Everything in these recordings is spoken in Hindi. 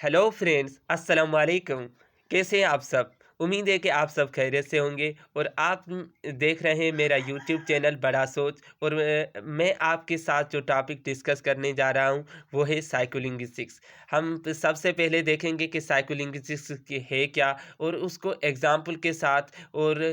हेलो फ्रेंड्स, अस्सलाम वालेकुम। कैसे हैं आप सब? उम्मीद है कि आप सब खैरियत से होंगे और आप देख रहे हैं मेरा यूट्यूब चैनल बड़ा सोच। और मैं आपके साथ जो टॉपिक डिस्कस करने जा रहा हूं वो है साइकोलिंग्विस्टिक्स। हम सबसे पहले देखेंगे कि साइकोलिंग्विस्टिक्स है क्या, और उसको एग्जाम्पल के साथ और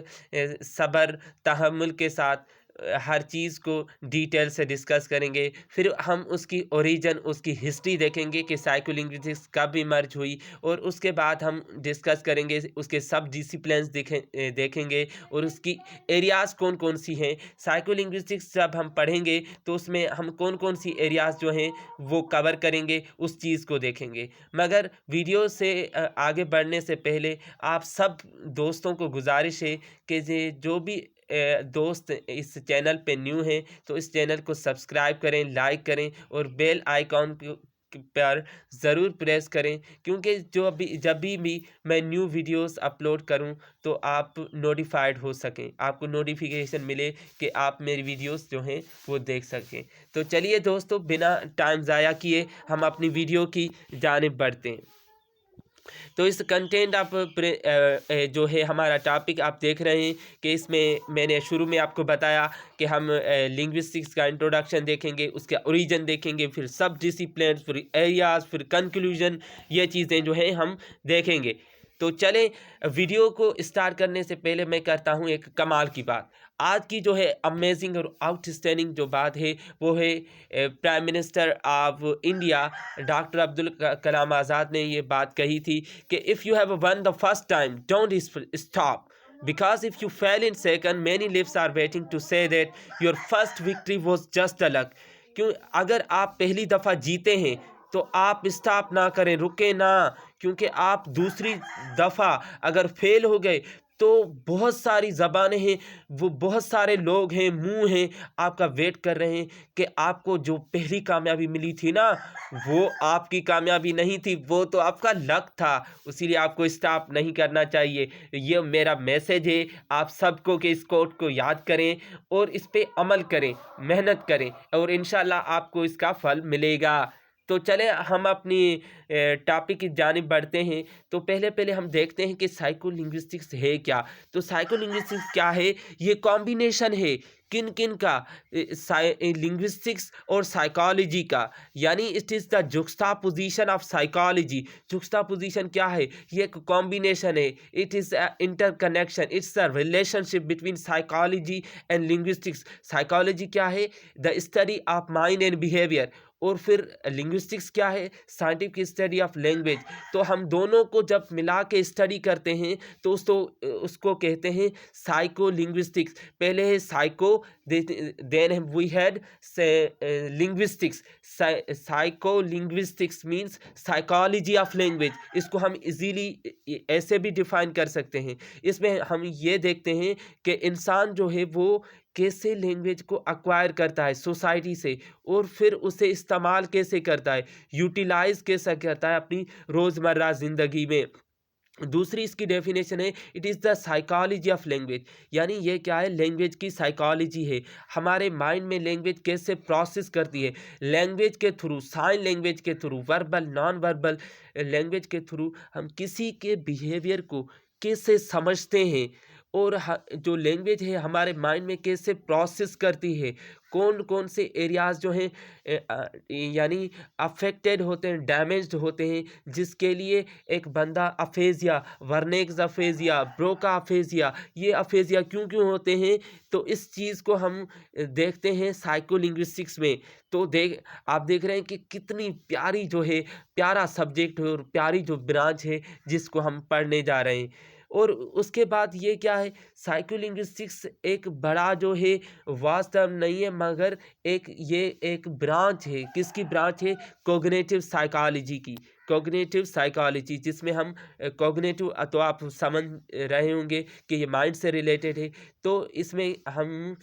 सब्र तहम्मुल के साथ हर चीज़ को डिटेल से डिस्कस करेंगे। फिर हम उसकी ओरिजिन, उसकी हिस्ट्री देखेंगे कि साइकोलिंग्विस्टिक्स कब इमर्ज हुई, और उसके बाद हम डिस्कस करेंगे उसके सब डिसिप्लिन्स देखेंगे और उसकी एरियाज़ कौन कौन सी हैं। साइकोलिंग्विस्टिक्स जब हम पढ़ेंगे तो उसमें हम कौन कौन सी एरियाज़ जो हैं वो कवर करेंगे, उस चीज़ को देखेंगे। मगर वीडियो से आगे बढ़ने से पहले आप सब दोस्तों को गुजारिश है कि जो भी दोस्त इस चैनल पे न्यू हैं तो इस चैनल को सब्सक्राइब करें, लाइक करें और बेल आइकॉन पर ज़रूर प्रेस करें, क्योंकि जब भी मैं न्यू वीडियोस अपलोड करूं तो आप नोटिफाइड हो सकें, आपको नोटिफिकेशन मिले कि आप मेरी वीडियोस जो हैं वो देख सकें। तो चलिए दोस्तों, बिना टाइम ज़ाया किए हम अपनी वीडियो की जानिब बढ़ते हैं। तो इस कंटेंट जो है हमारा टॉपिक आप देख रहे हैं कि इसमें मैंने शुरू में आपको बताया कि हम लिंग्विस्टिक्स का इंट्रोडक्शन देखेंगे, उसके ओरिजिन देखेंगे, फिर सब डिसिप्लिन, फिर एरियाज, फिर कंक्लूजन। ये चीज़ें जो हैं हम देखेंगे। तो चलें, वीडियो को स्टार्ट करने से पहले मैं करता हूं एक कमाल की बात। आज की जो है अमेजिंग और आउटस्टैंडिंग जो बात है वो है prime minister of India doctor Abdul Kalam Azad ने ये बात कही थी कि if you have won the first time don't stop, because if you fail in second many lives are waiting to say that your first victory was just a luck। क्यों, अगर आप पहली दफ़ा जीते हैं तो आप स्टॉप ना करें, रुके ना, क्योंकि आप दूसरी दफ़ा अगर फेल हो गए तो बहुत सारी ज़बानें हैं, वो बहुत सारे लोग हैं, मुंह हैं, आपका वेट कर रहे हैं कि आपको जो पहली कामयाबी मिली थी ना, वो आपकी कामयाबी नहीं थी, वो तो आपका लक था। इसीलिए आपको स्टॉप नहीं करना चाहिए। ये मेरा मैसेज है आप सबको कि इस कोट को याद करें और इस पे अमल करें, मेहनत करें, और इंशाल्लाह आपको इसका फल मिलेगा। तो चलें हम अपनी टॉपिक की जानिब बढ़ते हैं। तो पहले हम देखते हैं कि साइको लिंग्विस्टिक्स है क्या। तो साइको लिंग्विस्टिक्स क्या है? ये कॉम्बिनेशन है किन किन का, लिंग्विस्टिक्स और साइकोलॉजी का। यानी it is the juxtaposition of psychology. Juxtaposition क्या है? ये एक कॉम्बिनेशन है, it is interconnection, it's a relationship between psychology and linguistics. Psychology क्या है? The study of mind and behaviour. और फिर लिंग्विस्टिक्स क्या है? Scientific study of language. तो हम दोनों को जब मिला के स्टडी करते हैं तो उसको कहते हैं साइको लिंग्विस्टिक्स। पहले है psycho, then we had linguistics. Psycholinguistics means psychology of language. इसको हम इजीली ऐसे भी डिफाइन कर सकते हैं। इसमें हम ये देखते हैं कि इंसान जो है वो कैसे लैंग्वेज को एक्वायर करता है सोसाइटी से, और फिर उसे इस्तेमाल कैसे करता है, यूटिलाइज कैसे करता है अपनी रोज़मर्रा ज़िंदगी में। दूसरी इसकी डेफिनेशन है, it is the psychology of language. यानी ये क्या है? लैंग्वेज की साइकोलॉजी है, हमारे माइंड में लैंग्वेज कैसे प्रोसेस करती है, लैंग्वेज के थ्रू, साइन लैंग्वेज के through, verbal non verbal language के थ्रू हम किसी के बिहेवियर को कैसे समझते हैं, और जो लैंग्वेज है हमारे माइंड में कैसे प्रोसेस करती है, कौन कौन से एरियाज़ जो हैं यानी अफेक्टेड होते हैं, डैमेज्ड होते हैं, जिसके लिए एक बंदा अफेजिया, वर्नेक्स अफेजिया, ब्रोका अफेजिया, ये अफेजिया क्यों क्यों होते हैं, तो इस चीज़ को हम देखते हैं साइकोलिंग्विस्टिक्स में। तो आप देख रहे हैं कि कितनी प्यारी जो है, प्यारा सब्जेक्ट है और प्यारी जो ब्रांच है जिसको हम पढ़ने जा रहे हैं। और उसके बाद ये क्या है? साइकोलिंग्विस्टिक्स एक बड़ा जो है वास्ट टर्म नहीं है, मगर ये एक ब्रांच है। किसकी ब्रांच है? कॉग्निटिव साइकोलॉजी की। कॉग्निटिव साइकोलॉजी, जिसमें हम कॉग्निटिव, तो आप समझ रहे होंगे कि ये माइंड से रिलेटेड है। तो इसमें हम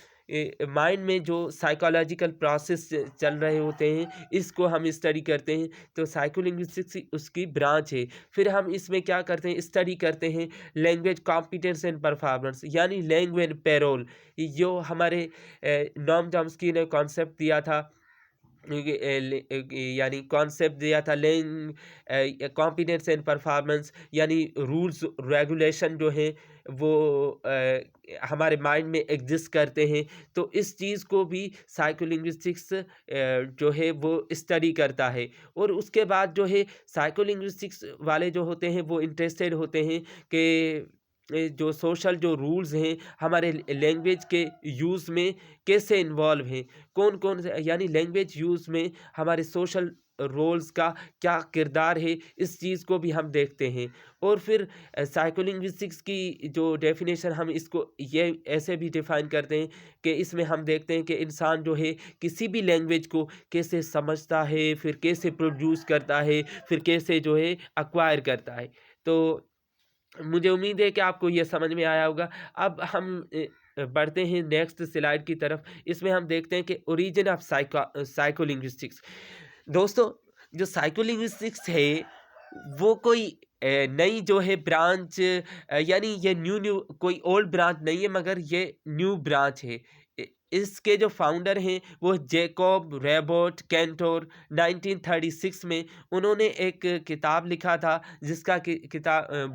माइंड में जो साइकोलॉजिकल प्रोसेस चल रहे होते हैं इसको हम स्टडी करते हैं। तो साइकोलिंग्विस्टिक्स उसकी ब्रांच है। फिर हम इसमें क्या करते हैं? स्टडी करते हैं लैंग्वेज कॉम्पिटेंस एंड परफॉर्मेंस, यानी लैंग्वेज पैरोल। जो हमारे नॉम चॉम्स्की ने कॉन्सेप्ट दिया था यानी कॉन्सेप्ट दिया था कॉम्पिटेंस एंड परफॉर्मेंस, यानी रूल्स रेगुलेशन जो है वो हमारे माइंड में एग्जिस्ट करते हैं। तो इस चीज़ को भी साइकोलिंग्विस्टिक्स जो है वो स्टडी करता है। और उसके बाद जो है साइकोलिंग्विस्टिक्स वाले जो होते हैं वो इंटरेस्टेड होते हैं कि जो सोशल जो रूल्स हैं हमारे लैंग्वेज के यूज़ में कैसे इन्वॉल्व हैं, कौन कौन से, यानी लैंग्वेज यूज़ में हमारे सोशल रोल्स का क्या किरदार है, इस चीज़ को भी हम देखते हैं। और फिर साइकोलिंग्विस्टिक्स की जो डेफिनेशन हम इसको ये ऐसे भी डिफाइन करते हैं कि इसमें हम देखते हैं कि इंसान जो है किसी भी लैंग्वेज को कैसे समझता है, फिर कैसे प्रोड्यूस करता है, फिर कैसे जो है एक्वायर करता है। तो मुझे उम्मीद है कि आपको ये समझ में आया होगा। अब हम बढ़ते हैं नेक्स्ट स्लाइड की तरफ। इसमें हम देखते हैं कि ओरिजिन ऑफ साइकोलिंग्विस्टिक्स। दोस्तों, जो साइकोलिंग्विस्टिक्स है वो कोई नई जो है ब्रांच, यानी ये न्यू कोई ओल्ड ब्रांच नहीं है, मगर ये न्यू ब्रांच है। इसके जो फाउंडर हैं वो जैकब रेबर्ट कैंटोर 1936 में उन्होंने एक किताब लिखा था, जिसका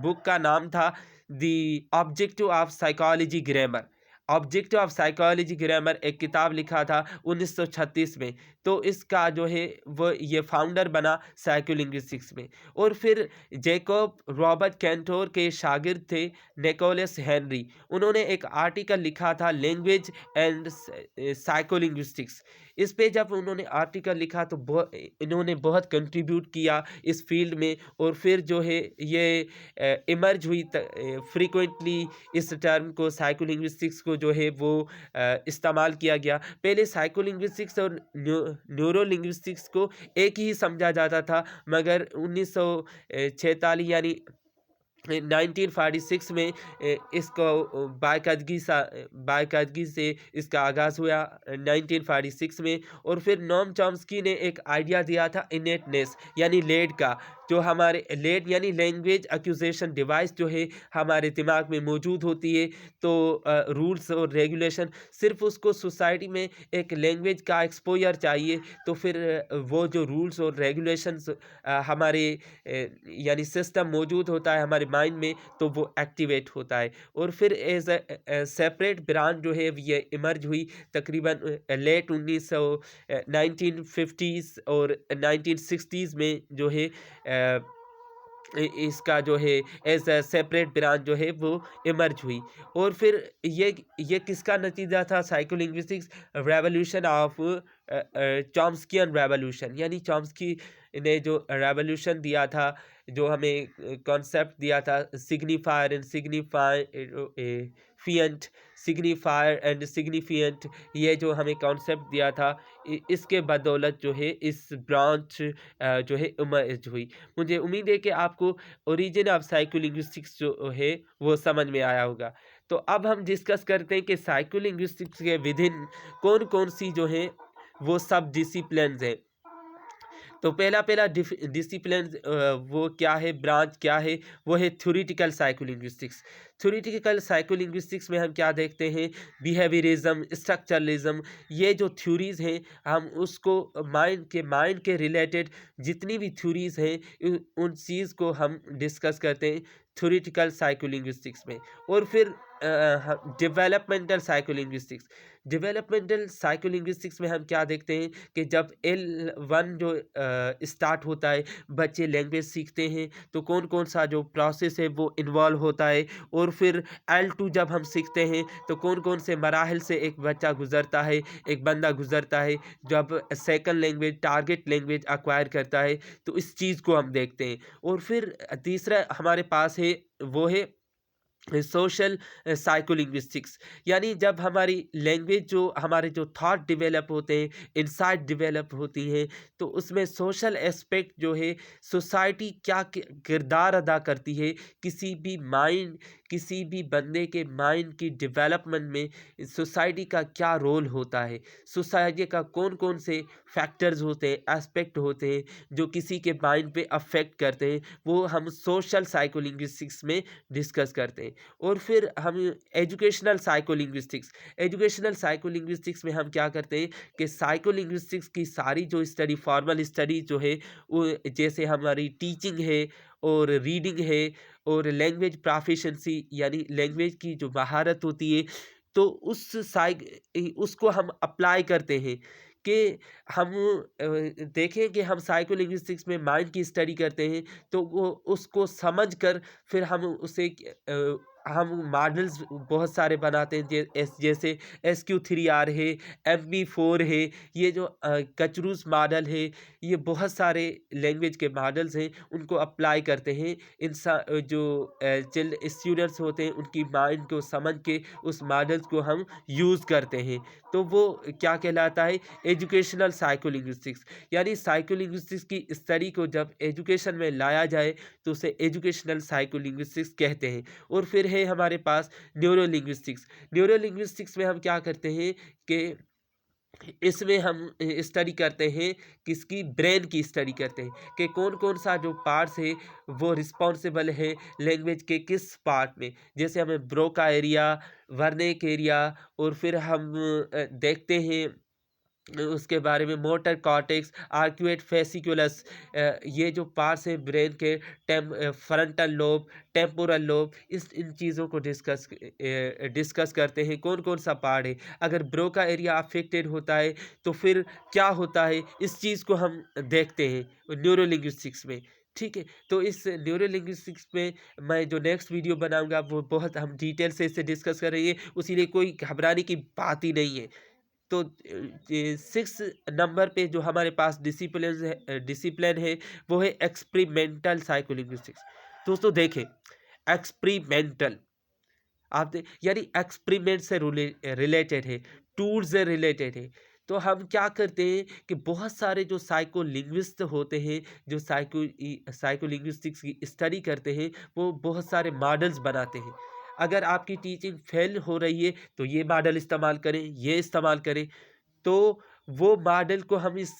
बुक का नाम था the objective of psychology grammar. Objective of psychology grammar एक किताब लिखा था 1936 में। तो इसका जो है वो ये फाउंडर बना साइकोलिंग्विस्टिक्स में। और फिर जैकब रॉबर्ट कैंटोर के शागिर्द थे निकोलस हेनरी, उन्होंने एक आर्टिकल लिखा था लैंग्वेज एंड साइकोलिंग्विस्टिक्स। इस पे जब उन्होंने आर्टिकल लिखा तो इन्होंने बहुत कंट्रीब्यूट किया इस फील्ड में। और फिर जो है ये इमर्ज हुई फ्रीक्वेंटली, इस टर्म को साइकोलिंग्विस्टिक्स को जो है वो इस्तेमाल किया गया। पहले साइकोलिंग्विस्टिक्स और न्यूरोलिंग्विस्टिक्स को एक ही समझा जाता था, मगर 1946 यानी 1946 में इसको बाकायदगी से इसका आगाज़ हुआ 1946 में। और फिर नोम चॉम्स्की ने एक आइडिया दिया था इनेटनेस यानी लेड का, जो हमारे लेड यानी लैंग्वेज एक्यूजेशन डिवाइस जो है हमारे दिमाग में मौजूद होती है। तो रूल्स और रेगुलेशन, सिर्फ उसको सोसाइटी में एक लैंग्वेज का एक्सपोजर चाहिए, तो फिर वो जो रूल्स और रेगुलेशंस हमारे यानी सिस्टम मौजूद होता है हमारे माइंड में, तो वो एक्टिवेट होता है। और फिर एज सेपरेट ब्रांच जो है ये इमर्ज हुई तकरीबन लेट 1950s और 1960s में जो है इसका जो है एज अ सेपरेट ब्रांच जो है वो इमर्ज हुई। और फिर ये किसका नतीजा था? साइकोलिंग्विस्टिक्स रेवोल्यूशन ऑफ चॉम्स्कियन रेवोल्यूशन, यानी चॉम्स्की ने जो रेवोल्यूशन दिया था, जो हमें कॉन्सेप्ट दिया था सिग्निफायर एंड सिग्निफिएंट, ये जो हमें कॉन्सेप्ट दिया था, इसके बदौलत जो है इस ब्रांच जो है इमर्ज हुई। मुझे उम्मीद है कि आपको ओरिजिन ऑफ साइकोलिंग्विस्टिक्स जो है वो समझ में आया होगा। तो अब हम डिस्कस करते हैं कि साइकोलिंग्विस्टिक्स के विधिन कौन कौन सी जो है वो सब डिसिप्लिन्स हैं। तो पहला डिसिप्लिन वो क्या है, ब्रांच क्या है? वो है थ्योरेटिकल साइकोलिंग्विस्टिक्स। थ्योरेटिकल साइकोलिंग्विस्टिक्स में हम क्या देखते हैं? बिहेवियरिज्म, स्ट्रक्चरलिज्म, ये जो थ्योरीज हैं हम उसको माइंड के रिलेटेड जितनी भी थ्योरीज हैं उन चीज़ को हम डिस्कस करते हैं थ्योरेटिकल साइकोलिंग्विस्टिक्स में। और फिर डेवलपमेंटल साइकोलिंग्विस्टिक्स में हम क्या देखते हैं कि जब L1 जो स्टार्ट होता है, बच्चे लैंग्वेज सीखते हैं, तो कौन कौन सा जो प्रोसेस है वो इन्वॉल्व होता है। और फिर L2 जब हम सीखते हैं तो कौन कौन से मराहल से एक बच्चा गुजरता है, एक बंदा गुजरता है, जब second language target language acquire करता है, तो इस चीज़ को हम देखते हैं। और फिर तीसरा हमारे पास है वो है सोशल साइकोलिंग्विस्टिक्स, यानी जब हमारी लैंग्वेज जो हमारे जो थॉट डेवलप होते हैं, इनसाइट डेवलप होती हैं, तो उसमें सोशल एस्पेक्ट जो है सोसाइटी क्या किरदार अदा करती है किसी भी माइंड किसी भी बंदे के माइंड की डेवलपमेंट में सोसाइटी का क्या रोल होता है, सोसाइटी का कौन कौन से फैक्टर्स होते हैं, एस्पेक्ट होते हैं जो किसी के माइंड पे अफेक्ट करते हैं, वो हम सोशल साइकोलिंग्विस्टिक्स में डिस्कस करते हैं। और फिर हम एजुकेशनल साइकोलिंग्विस्टिक्स में हम क्या करते हैं कि साइकोलिंग्विस्टिक्स की सारी जो स्टडी, फॉर्मल स्टडी जो है, वो जैसे हमारी टीचिंग है और रीडिंग है और लैंग्वेज प्रोफिशिएंसी यानी लैंग्वेज की जो महारत होती है, तो उसको हम अप्लाई करते हैं कि हम देखें कि हम साइकोलिंग्विस्टिक्स में माइंड की स्टडी करते हैं, तो वो उसको समझ कर फिर हम हम मॉडल्स बहुत सारे बनाते हैं, जैसे SQ3R है, MB4 है, ये जो कचरूस मॉडल है, ये बहुत सारे लैंग्वेज के मॉडल्स हैं, उनको अप्लाई करते हैं। जो चिल्ड स्टूडेंट्स होते हैं उनकी माइंड को समझ के उस मॉडल्स को हम यूज़ करते हैं, तो वो क्या कहलाता है, एजुकेशनल साइकोलिंग्विस्टिक्स। यानी साइकोलिंग्विस्टिक्स की स्टडी को जब एजुकेशन में लाया जाए तो उसे एजुकेशनल साइकोलिंग्विस्टिक्स कहते हैं। और फिर है हमारे पास न्यूरोलिंग्विस्टिक्स में हम क्या करते हैं कि इसमें हम स्टडी करते हैं, किसकी, ब्रेन की स्टडी करते हैं कि कौन कौन सा जो पार्ट्स है वो रिस्पॉन्सिबल है लैंग्वेज के किस पार्ट में। जैसे हमें ब्रोका एरिया, वर्नेक एरिया, और फिर हम देखते हैं उसके बारे में मोटर कॉर्टेक्स, आर्क्यूएट फेसिकुलस, ये जो पार्ट्स हैं ब्रेन के, फ्रंटल लोब, टेम्पोरल लोब, इन चीज़ों को डिस्कस करते हैं कौन कौन सा पार्ट है। अगर ब्रोका एरिया अफेक्टेड होता है तो फिर क्या होता है, इस चीज़ को हम देखते हैं न्यूरोलिंग्विस्टिक्स में। ठीक है, तो इस न्यूरोलिंग्विस्टिक्स में मैं जो नेक्स्ट वीडियो बनाऊंगा वो बहुत हम डिटेल से इसे डिस्कस करेंगे, उसीलिए कोई घबराने की बात ही नहीं है। तो 6 नंबर पे जो हमारे पास डिसिप्लिन है वो है एक्सपेरिमेंटल साइकोलिंग्विस्टिक्स। दोस्तों देखें, एक्सपेरिमेंटल यानी एक्सपेरिमेंट से रिलेटेड है, टूल से रिलेटेड है। तो हम क्या करते हैं कि बहुत सारे जो साइकोलिंग्विस्ट होते हैं, जो साइकोलिंग्विस्टिक्स की स्टडी करते हैं, वो बहुत सारे मॉडल्स बनाते हैं। अगर आपकी टीचिंग फेल हो रही है तो ये मॉडल इस्तेमाल करें, ये इस्तेमाल करें, तो वो मॉडल को हम इस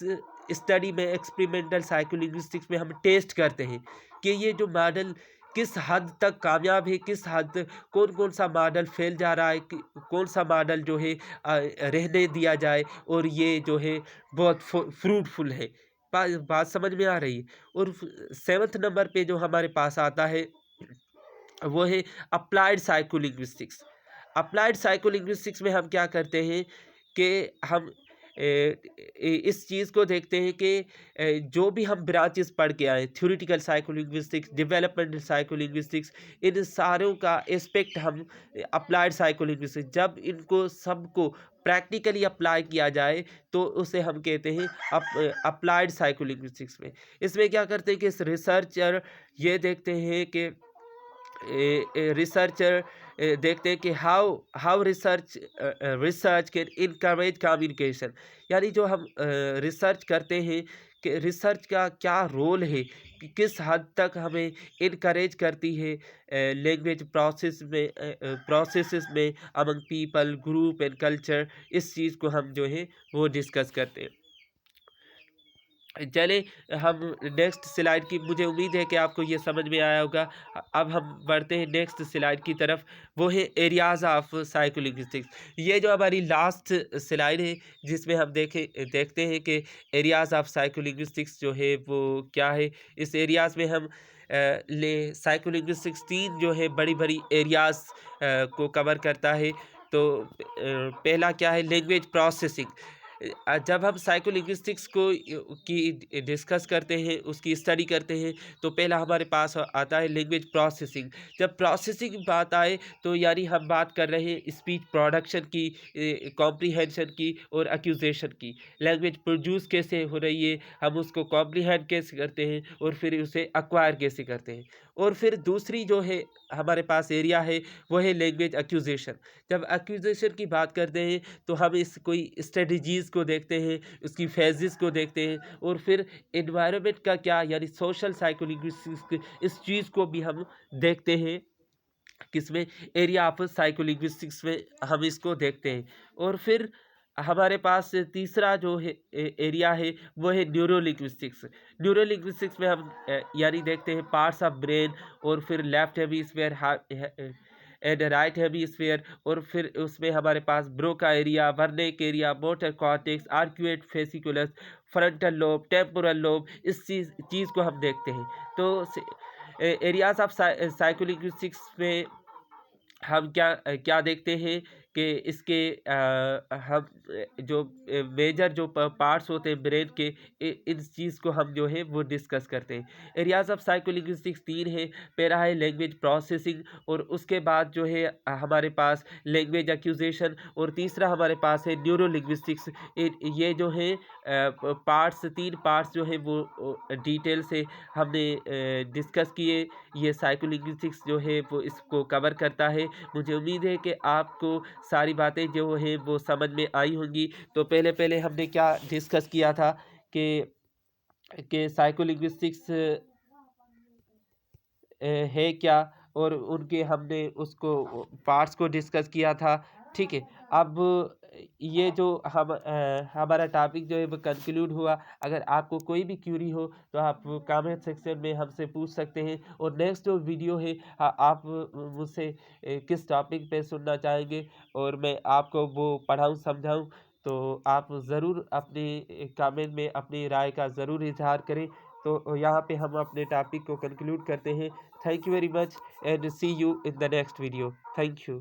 स्टडी में, एक्सपेरिमेंटल साइकोलिंग्विस्टिक्स में हम टेस्ट करते हैं कि ये जो मॉडल किस हद तक कामयाब है, किस हद कौन कौन सा मॉडल फेल जा रहा है, कौन सा मॉडल जो है रहने दिया जाए और ये जो है बहुत फ्रूटफुल है। बात समझ में आ रही है। और 7th नंबर पे जो हमारे पास आता है वो है अप्लाइड साइकोलिंग्विस्टिक्स। अप्लाइड साइकोलिंग्विस्टिक्स में हम क्या करते हैं कि हम इस चीज़ को देखते हैं कि जो भी हम ब्रांचेस पढ़ के आए, थ्योरेटिकल साइकोलिंग्विस्टिक्स, डेवलपमेंटल साइकोलिंग्विस्टिक्स, इन सारों का एस्पेक्ट हम अप्लाइड साइकोलिंग्विस्टिक्स, जब इनको सबको प्रैक्टिकली अप्लाई किया जाए तो उसे हम कहते हैं अप्लाइड साइकोलिंग्विस्टिक्स में। इसमें क्या करते हैं कि इस रिसर्चर ये देखते हैं कि रिसर्चर देखते हैं कि how how research can encourage communication. यानी जो हम रिसर्च करते हैं कि रिसर्च का क्या रोल है, कि किस हद तक हमें इनकरेज करती है लैंग्वेज प्रोसेसेस में among people, group and culture. इस चीज़ को हम जो है वो डिस्कस करते हैं। चले हम नेक्स्ट स्लाइड की, मुझे उम्मीद है कि आपको ये समझ में आया होगा। अब हम बढ़ते हैं नेक्स्ट स्लाइड की तरफ, वो है एरियाज़ ऑफ साइकोलिंग्विस्टिक्स। ये जो हमारी लास्ट स्लाइड है जिसमें हम देखते हैं कि एरियाज़ ऑफ साइकोलिंग्विस्टिक्स जो है वो क्या है। इस एरियाज़ में हम साइकोलिंग्विस्टिक्स 3 जो है बड़ी बड़ी एरियाज़ को कवर करता है। तो पहला क्या है, लैंग्वेज प्रोसेसिंग। जब हम साइकोलिंग्विस्टिक्स की डिस्कस करते हैं, उसकी स्टडी करते हैं, तो पहला हमारे पास आता है लैंग्वेज प्रोसेसिंग। जब प्रोसेसिंग की बात आए तो यानी हम बात कर रहे हैं स्पीच प्रोडक्शन की, कॉम्प्रीहेंशन की और एक्यूजेशन की। लैंग्वेज प्रोड्यूस कैसे हो रही है, हम उसको कॉम्प्रीहेंड कैसे करते हैं और फिर उसे एक्वायर कैसे करते हैं। और फिर दूसरी जो है हमारे पास एरिया है वो है लैंग्वेज एक्यूजेशन। जब एक्यूजेशन की बात करते हैं तो हम इस कोई स्ट्रेटजीज़ को देखते हैं, उसकी फेजेस को देखते हैं, और फिर एनवायरनमेंट का क्या, यानी सोशल साइकोलिंग्विस्टिक्स इस चीज़ को भी हम देखते हैं किसमें, एरिया ऑफ साइकोलिंग्विस्टिक्स में हम इसको देखते हैं। और फिर हमारे पास तीसरा जो है एरिया है वो है न्यूरोलिंग्विस्टिक्स। न्यूरोलिंग्विस्टिक्स में हम यानी देखते हैं पार्ट्स ऑफ ब्रेन, और फिर left hemisphere and right hemisphere, और फिर उसमें हमारे पास Broca area, Wernicke area, motor cortex, arcuate fasciculus, frontal lobe, temporal lobe, इस चीज़ को हम देखते हैं। तो एरियाज ऑफ साइकोलिंग्विस्टिक्स में हम क्या देखते हैं कि इसके हम जो मेजर जो पार्ट्स होते हैं ब्रेन के, इस चीज़ को हम जो है वो डिस्कस करते हैं। एरियाज ऑफ साइकोलिंग्विस्टिक्स तीन है। पहला है लैंग्वेज प्रोसेसिंग, और उसके बाद जो है हमारे पास लैंग्वेज एक्यूजेशन, और तीसरा हमारे पास है न्यूरो लिंग्विस्टिक्स। ये जो है पार्ट्स, तीन पार्ट्स जो है वो डिटेल से हमने डिस्कस किए। ये साइकोलिंग्विस्टिक्स जो है वो इसको कवर करता है। मुझे उम्मीद है कि आपको सारी बातें जो हैं वो समझ में आई होंगी। तो पहले पहले हमने क्या डिस्कस किया था कि साइकोलिंग्विस्टिक्स है क्या, और उनके हमने उसको पार्ट्स को डिस्कस किया था। ठीक है, अब ये जो हमारा टॉपिक जो है वो कंक्लूड हुआ। अगर आपको कोई भी क्यूरी हो तो आप कमेंट सेक्शन में हमसे पूछ सकते हैं, और नेक्स्ट जो वीडियो है आप मुझसे किस टॉपिक पे सुनना चाहेंगे, और मैं आपको वो पढ़ाऊँ समझाऊँ, तो आप ज़रूर अपने कमेंट में अपनी राय का ज़रूर इजहार करें। तो यहाँ पे हम अपने टॉपिक को कंक्लूड करते हैं। Thank you very much and see you in the next video. Thank you.